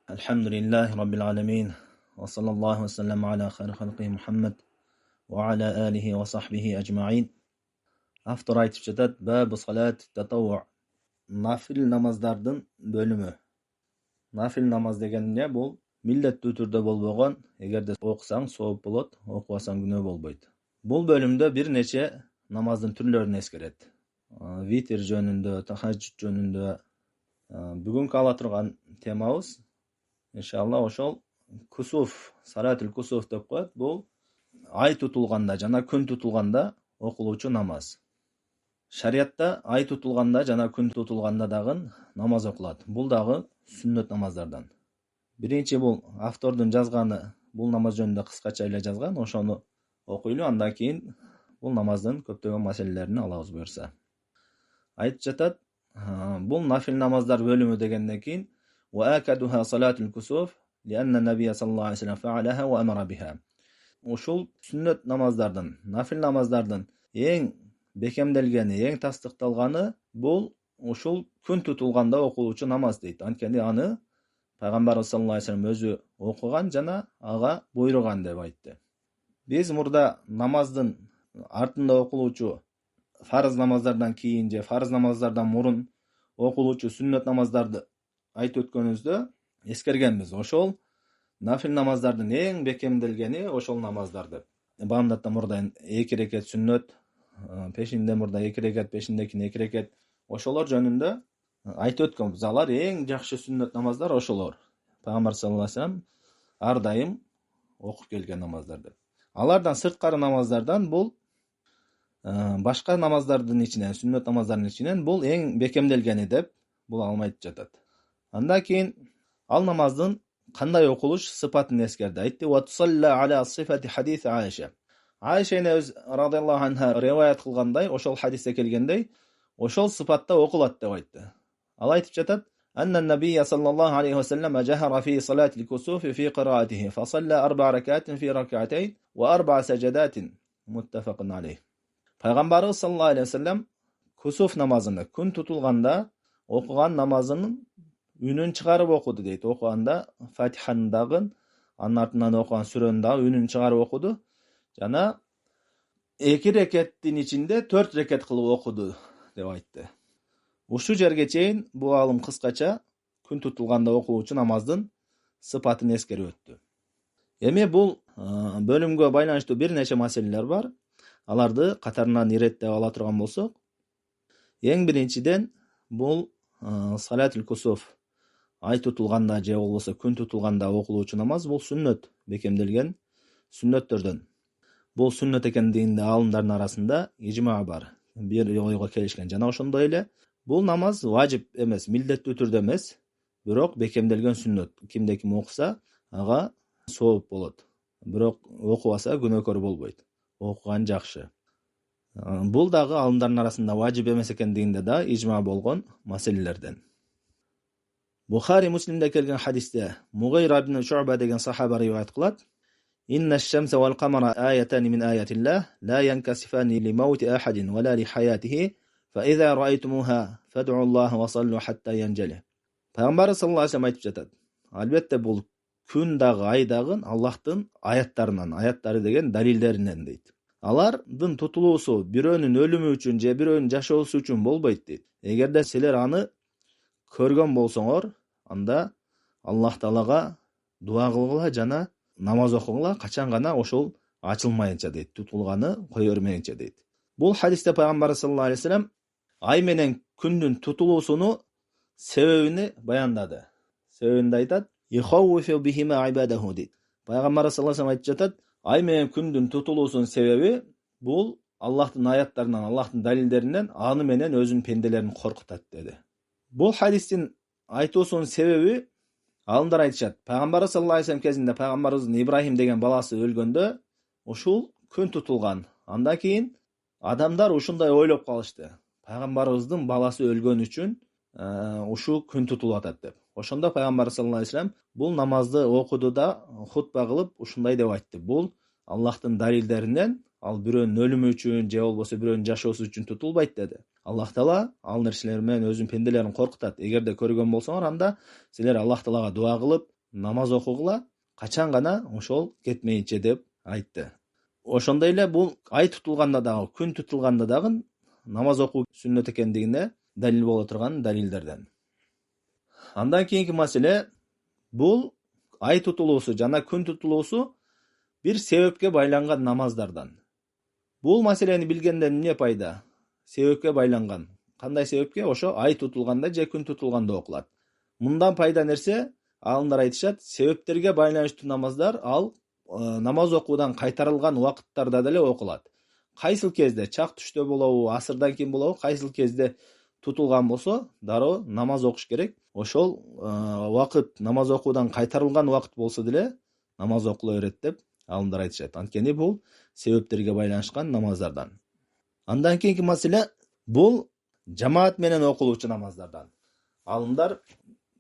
Alhamdulillahi Rabbil alamin. Wa sallallahu wa sallam ala khayri khalqihi Muhammad wa ala alihi wa sahbihi ajma'in. Автор айтып жатат, бабу салат татавву. Нафил намаздардын бөлүмү. Нафил намаз деген эмне? Бул миллеттүү түрдө болбогон, эгерде окусаң сооп болот, окубасаң күнөө болбойт. Бул бөлүмдө бир нече намаздын түрлөрүн эскерет. Витр жөнүндө, тахажжуд жөнүндө. Бүгүнкү ала турган темабыз иншалла ошол кусуф, салатул кусуф деп коет. Бул ай тутулганда жана күн тутулганда окулуучу намаз. Шариатта ай тутулганда жана күн тутулганда дагы намаз окулат. Бул дагы сүннөт намаздардан. Биринчи бул автордун жазганы, бул намаз жөнүндө кыскача эле жазган, ошону окуйлу, андан кийин бул намаздын көптөгөн маселелерин алабыз буюрса. Айтып жатат, бул нафил намаздар бөлүмү дегенден кийин وآكدها صلاة الكسوف لأن النبي صلى الله عليه وسلم فعلها وأمر بها. Ушул сүннөт намаздардын, нафил намаздардын эң бекемделгени, эң тастыкталганы бул ушул күн тутулганда окулуучу намаз дейт. Анткени аны Пайгамбарыбыз саллаллаху алейхи вассалам өзү окуган жана ага буйруган деп айтты. Биз мурда намаздын артында окулуучу фарыз намаздардан кийин же фарыз намаздардан мурун окулуучу сүннөт намаздарды айтып өткөнүбүздө эскергенбиз. Ошол нафил намаздардын эң бекемделгени ошол намаздар деп. Бамдатта мурда 2 рекет сүннөт, пешинде мурда 2 рекет, пешиндекин 2 рекет. Ошолор жөнүндө айтып өткөнбүз. Алар эң жакшы сүннөт намаздар ошолор. Пайгамбар саллаллаху алейхи вассалам ар дайым окуп келген намаздар деп. Алардан сырткары намаздардан бул башка намаздардын ичинен, сүннөт намаздардын ичинен бул эң бекемделгени деп бул алмайтып жатат. Андан кийин ал намаздын кандай окулуш сыпатын эскерди. Айтты: "Ва тусалла аля сифати хадис Айша". Айша энебиз радиаллаху анха риваят кылгандай, ошол хадисте келгендей, ошол сыпатта окулат деп айтты. Ал айтып жатат: "Анна набийя саллаллаху алейхи ва саллам жахара фи салатил кусуфи фи кираатихи, фа салла 4 ракатин фи рак'атайн ва 4 сажадатин". Муттафакун алейх. Пайгамбарыбыз саллаллаху алейхи ва саллам кусуф намазыны, күн тутулганда окуган намазынын үнүн чыгарып окуду дейт. Окуганда Фатиханы дагы, анын артынан окуган сүрөнү дагы үнүн чыгарып окуду. Жана 2 рекеттин ичинде 4 рекет кылып окуду деп айтты. Ушул жерге чейин бул алым кыскача күн тутулганда окулуучу намаздын сыпатын эскерип өттү. Эми бул бөлүмгө байланыштуу бир нече маселелер бар. Аларды катарынан иреттеп ала турган болсок, эң биринчиден бул салатул кусуф, ай тутулганда же болбосо күн тутулганда окулуучу намаз бул сүннөт, бекемделген сүннөттөрдөн. Бул сүннөт экендигинде аалымдардын арасында ижма бар. Бир ойго келишкен. Жана ошондой эле бул намаз важип эмес, милдеттүү түрдө эмес, бирок бекемделген сүннөт. Кимде ким окуса, ага сооп болот. Бирок окубаса күнөөкөр болбойт. Окуган жакшы. Бул дагы аалымдардын арасында важип эмес экендигинде да ижма болгон маселелерден. Бухари Муслимде келген хадисте Мугайра ибн Шу'ба деген сахаба риваят кылат: "Инна аш-шамса вал камара аятани мин аятиллах, ла янкасифани ли маути ахадин ва ла ли хаятихи, фа иза раайтумуха фад'у Аллаха ва саллу хатта янжали". Пайгамбар саллаллаху алейхи ва саллам айтып жатат: "Албетте бул күн дагы, ай дагы Аллахтын аяттарынан, аяттары деген далилдеринен" дейт. Алардын тутулуусу бирөөнүн өлүмү үчүн же бирөөнүн жашоосу үчүн болбойт дейт. Эгерде силер аны көргөн болсоңор, анда Аллах Таалага дуа кылгыла жана намаз окугула, качан гана ошол ачылмайынча дейт, тутулганы кое бермейинче дейт. Бул хадисте Пайгамбар саллаллаху алейхи ва саллам ай менен күндүн тутулуусуну себебини баяндады. Себебинде айтат: "Ихауфу бихима ибадаху" дейт. Пайгамбар саллаллаху алейхи ва саллам айтып жатат: ай менен күндүн тутулуусунун себеби бул Аллахтын аяттарынан, Аллахтын далилдеринен аны менен өзүнүн пенделерин коркутат деди. Бул хадистин айтуусунун себеби аалымдар айтышат. Пайгамбар саллаллаху алейхи ва саллам кезинде Пайгамбарыбыздын Ибрахим деген баласы өлгөндө ушул күн тутулган. Андан кийин адамдар ушундай ойлоп калышты: Пайгамбарыбыздын баласы өлгөн үчүн ушул күн тутулуп атат деп. Ошондо Пайгамбар саллаллаху алейхи ва саллам бул намазды окуду да хутба кылып ушундай деп айтты: "Бул Аллахтын далилдеринен, ал бирөөнүн өлүмү үчүн же болбосо бирөөнүн жашоосу үчүн тутулбайт" деди. Аллах Таала ал нерселер менен өзүнүн пенделерин коркутат. Эгерде көргөн болсоңор, анда силер Аллах Таалага дуа кылып, намаз окугула качан гана ошол кетмейинче деп айтты. Ошондой эле бул ай тутулганда дагы, күн тутулганда дагы намаз окуу сүннөт экендигине далил боло турган далилдерден. Андан кийинки маселе, бул ай тутулуусу жана күн тутулуусу бир себепке байланган намаздардан. Бул маселени билгенден эмне пайда? Себепке байланган. Кандай себепке? Ошо ай тутулганда же күн тутулганда окулат. Мындан пайда нерсе, алымдар айтышат, себептерге байланыштуу намаздар ал намаз окуудан кайтарылган убакыттарда деле окулат. Кайсыл кезде, чак түштө болобу, асырдан кийин болобу, кайсыл кезде тутулган болсо, дароо намаз окуш керек. Ошол убакыт намаз окуудан кайтарылган убакыт болсо деле намаз окула берет деп алымдар айтышат. Анткени бул себептерге байланышкан намаздардан. Андан кийинки маселе, бул жамаат менен окулуучу намаздардан. Алымдар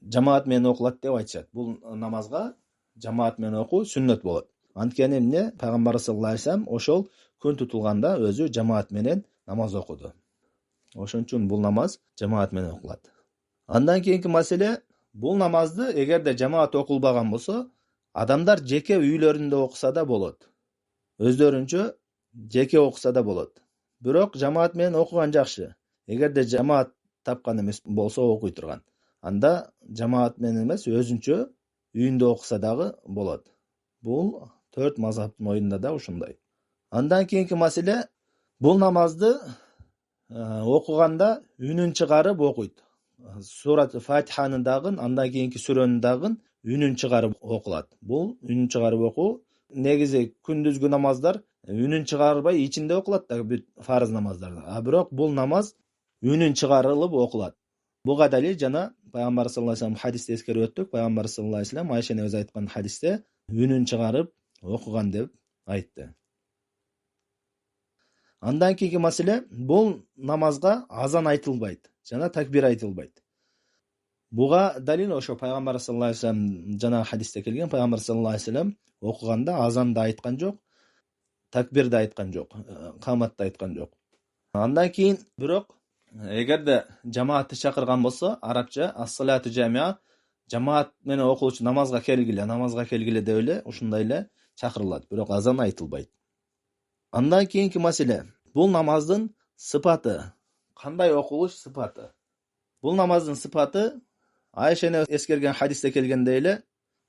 жамаат менен окулат деп айтышат. Бул намазга жамаат менен окуу сүннөт болот. Анткени эмне? Пайгамбар саллаллаху алейхи вассалам ошол күн тутулганда өзү жамаат менен намаз окуду. Ошон үчүн бул намаз жамаат менен окулат. Андан кийинки маселе, бул намазды эгерде жамаат окулбаган болсо, адамдар жеке үйлөрүндө окуса да болот. Өздөрүнчө жеке окуса да болот. Бирок жамаат менен окуган жакшы. Эгерде жамаат тапкан эмес болсо, окуй турган, анда жамаат менен эмес, өзүнчө үйүндө окуса дагы болот. Бул 4 мазхабтын оюнда да ушундай. Андан кийинки маселе, бул намазды окуганда үнүн чыгарып окуйт. Сурат Фатиханы дагы, андан кийинки сүрөнү дагы үнүн чыгарып окулат. Бул үнүн чыгарып окуу негизи күндүзгү намаздар үнүн чыгарбай ичинде окулат да, бүт фарыз намаздарда. А бирок бул намаз үнүн чыгарылып окулат. Буга далил жана Пайгамбар саллаллаху алейхи вассалам хадисте эскерип өттүк. Пайгамбар саллаллаху алейхи вассалам Айша энебиз айткан хадисте үнүн чыгарып окуган деп айтты. Андан кийинки маселе, бул намазга азан айтылбайт жана такбир айтылбайт. Буга далил ошо Пайгамбар саллаллаху алейхи вассалам жана хадисте келген. Пайгамбар саллаллаху алейхи вассалам окуганда азан да айткан жок, такбир да айткан жок, камат да айткан жок. Андан кийин бирок эгерде жамаатты чакырган болсо, арабча ас-салату жамиа, жамаат менен окулуучу намазга келгиле деп эле ушундай эле чакырылат, бирок азан айтылбайт. Андан кийинки маселе, бул намаздын сыпаты, кандай окулуш сыпаты. Бул намаздын сыпаты Айша эне эскерген хадисте келгендей эле,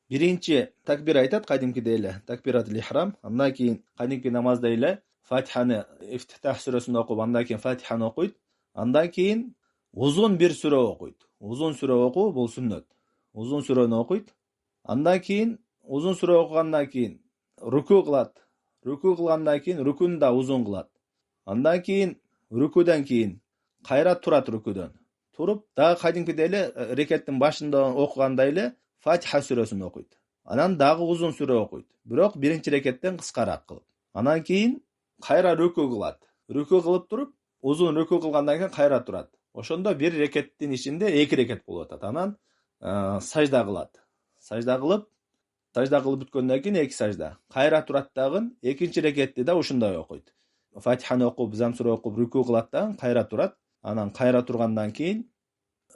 биринчи такбир айтат, кадимкидей эле такбиратул ихрам, андан кийин кадимки намаздай эле Фатиханы, Ифтитах сүрөсүн окуп, андан кийин Фатиханы окуйт. Андан кийин узун бир сүрө окуйт. Узун сүрө окуу бул сүннөт. Узун сүрөнү окуйт. Андан кийин узун сүрө окугандан кийин руку кылат. Руку кылгандан кийин рукуну да узун кылат. Андан кийин рукудан кийин кайра турат, рукудан туруп, дагы кадимкидей эле рекеттин башында окугандай эле Фатиха сүрөсүн окуйт. Анан дагы узун сүрө окуйт, бирок биринчи рекеттен кыскараак кылып. Анан кийин кайра руку кылат. Руку кылып туруп, узун руку кылгандан кийин кайра турат. Ошондо бир рекеттин ичинде 2 рекет болуп атат. Анан сажда кылат. Сажда кылып бүткөндөн кийин 2 сажда. Кайра турат дагы, экинчи рекетти да ушундай окуйт. Фатиханы окуп, зам сүрө окуп, руку кылат дагы, кайра турат. Анан кайра тургандан кийин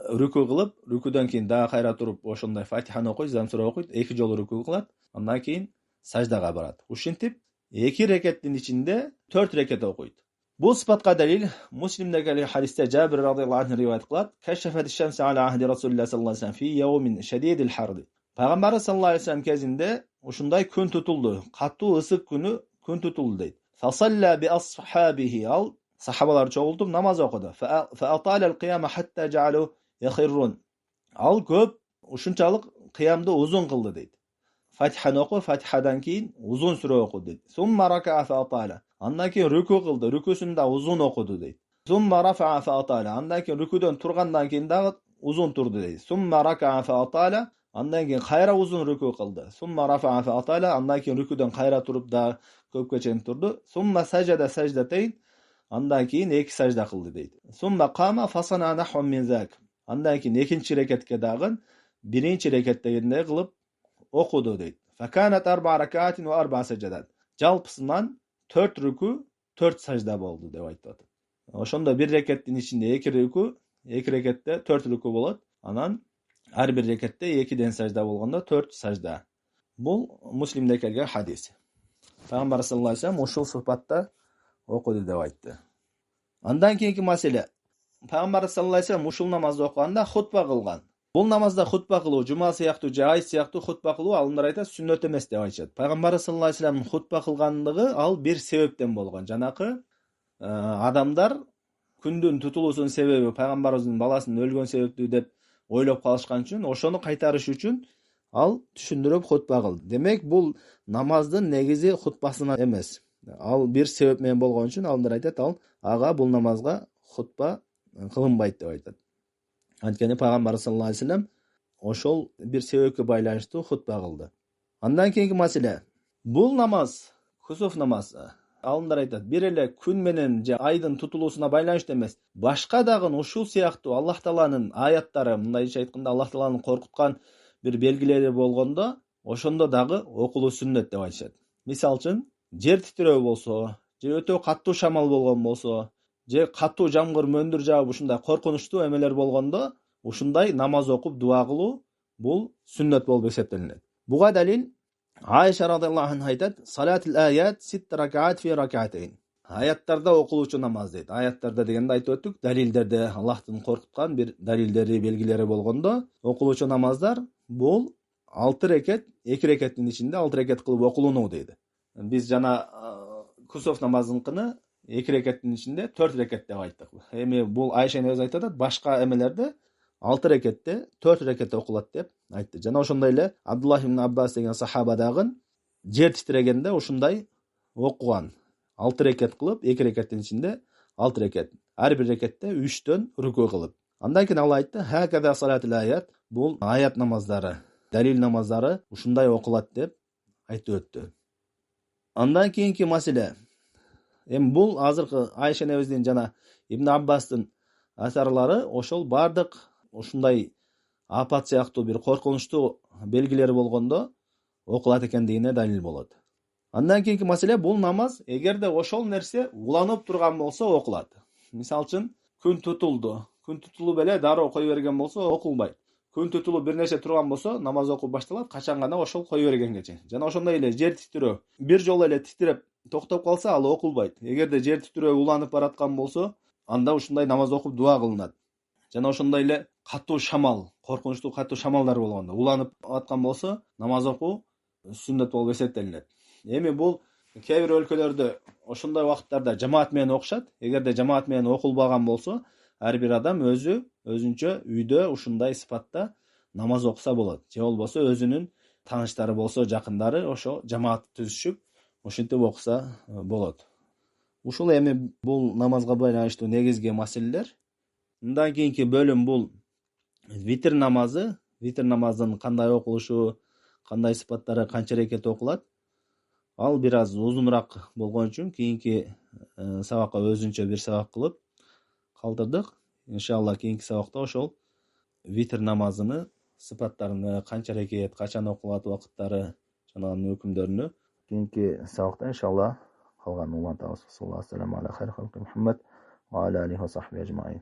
руку кылып, рукудан кийин дагы кайра туруп, ошондой Фатиханы окуйт, зам сүрө окуйт, 2 жолу руку кылат. Андан кийин саждага барат. Ушинтип 2 рекеттин ичинде 4 рекет окуйт. Бул сыпатка далил Муслимде келген хадисте Жабир радыйаллаху анху риваят кылат. Кашафат иш-шамсу аля ахди Расулуллах саллаллаху алейхи вассалам фи яумин шадидил харди. Пайгамбар саллаллаху алейхи вассалам кезинде ушундай күн тутулду, катуу ысык күнү күн тутулду дейт. Фасалла би асхабихи, ал сахабалар чогултуп намаз окуду. Фа атала ал-қияма хатта жаалу яхиррун. Ал көп ушунчалык кыямды узун кылды дейт. Фатиханы окуп, Фатихадан кийин узун сүрө окуду дейт. Сумма рака фа атала. Андан кийин руку кылды, рукусун да узун окуду дейт. Сумма рафа фа атала. Андан кийин рукудан тургандан кийин дагы узун турду дейт. Сумма рака фа атала. Андан кийин кайра узун руку кылды. Сумма рафа фа атала. Андан кийин рукудан кайра туруп да көпкө чейин турду. Сумма сажада саждатейн. Андан кийин 2 сажда кылды дейт. Сумма кама фасана нахва мин зак. Андан кийин экинчи рекетке дагы биринчи рекеттегиндей кылып окуду дейт. Факанат 4 ракаатин ва 4 саждат. Жалпысынан 4 руку, 4 сажда болду деп айтат. Ошондо бир рекеттин ичинде 2 руку, 2 рекетте 4 руку болот. Анан Ар бир рекетте 2ден сажда болгондо 4 сажда. Бул Муслимде келген хадис. Пайгамбар саллаллаху алейхи вассалам ушул сыпатта окуду деп айтты. Андан кийинки маселе. Пайгамбар саллаллаху алейхи вассалам ушул намазды окуганда хутба кылган. Бул намазда хутба кылуу жума сыяктуу же айт сыяктуу хутба кылуу алымдар айтат сүннөт эмес деп айтышат. Пайгамбар саллаллаху алейхи вассаламдын хутба кылгандыгы ал бир себептен болгон. Жанакы адамдар күндүн тутулуусунун себеби пайгамбарыбыздын баласынын өлгөн себептүү деп ойлоп калышкан үчүн ошону кайтарыш үчүн ал түшүндүрүп хутба кылды. Демек бул намаздын негизи хутбасына эмес. Ал бир себеп менен болгон үчүн алымдар айтат ага бул намазга хутба кылынбайт деп айтат. Анткени пайгамбар саллаллаху алейхи вассалам ошол бир себепке байланыштуу хутба кылды. Андан кийинки маселе. Бул намаз, кусуф намазы, алымдар айтат, бир эле күн менен же айдын тутулуусуна байланыштуу эмес. Башка дагы ушул сыяктуу Аллах Тааланын аяттары, мындайча айтканда Аллах Тааланын коркуткан бир белгилери болгондо, ошондо дагы окулуу сүннөт деп айтышат. Мисалы үчүн, жер титирөө болсо, же өтө каттуу шамал болгон болсо, же каттуу жамгыр мөндүр жаап ушундай коркунучтуу эмелер болгондо, ушундай намаз окуп дуа кылуу бул сүннөт болуп эсептелинет. Буга далил Айша радыйаллаху анха айтат: "Салатул аят 6 ракаат фи ракаатейн." Аяттарда окулуучу намаз дейт. Аяттарда дегенде айтып өттүк, далилдерде Аллахтын коркуткан бир далилдери, белгилери болгондо, окулуучу намаздар бул 6 рекет, 2 рекеттин ичинде 6 рекет кылып окулунуу дейт. Биз жана кусуф намазыныкыны 2 рекеттин ичинде 4 рекет деп айттык. Эми бул Айша өзү айтат, башка эмелерде 6 рекетте 4 рекет окулат деп айтты. Жана ошондой эле Абдуллах ибн Аббас деген сахаба дагы жер титирегенде ушундай окуган. 6 рекет кылып, 2 рекеттин ичинде 6 рекет. Ар бир рекетте 3төн рүкү кылып. Андан кийин Алла айтты: "Хакада салатул аят", бул аят намаздары, далил намаздары ушундай окулат деп айтып өттү. Андан кийинки маселе. Эми бул азыркы Айша небездин жана Ибн Аббастын асарлары ошол бардык ушундай апат сыяктуу бир коркунучтуу белгилери болгондо окулат экендигине далил болот. Андан кийинки маселе, бул намаз эгерде ошол нерсе уланып турган болсо окулат. Мисалы үчүн, күн тутулду. Күн тутулуп эле дароо кое берген болсо окулбайт. Күн тутулуп бир нерсе турган болсо намаз окуу башталат, качан гана ошол кое бергенгече. Жана ошондой эле жер титирөө бир жолу эле титиреп токтоп калса ал окулбайт. Эгерде жер титирөө уланып бараткан болсо, анда ушундай намаз окуп дуа кылынат. Жана ошондой эле каттуу шамал, коркунучтуу каттуу шамалдар болгондо уланып аткан болсо, намаз окуу сүннөт болуп эсептелинет. Эми бул кээ бир өлкөлөрдө ошондой убакыттарда жамаат менен окушат. Эгерде жамаат менен окулбаган болсо, ар бир адам өзүнчө үйдө ушундай сыпатта намаз окуса болот. Же болбосо өзүнүн тааныштары болсо, жакындары ошо жамаат түзүшүп, ошентип окуса болот. Ушул эми бул намазга байланыштуу негизги маселелер. Мындан кийинки бөлүм бул витр намазы. Витр намазын кандай окулушу, кандай сыпаттары, канча рекет окулат? Ал бир аз узунураак болгон үчүн кийинки сабакка өзүнчө бир сабак кылып калтырдык. Иншалла кийинки сабакта ошол витр намазыны сыпаттарын, канча рекет, качан окулат, убакыттары жана анын өкүмдөрүнө кийинки сабакта иншалла калганын улантабыз. Саллаллаху алейхи ва салlam ала хайр халқи Мухаммад ва ала алейхи ва сахбихи ажмаин.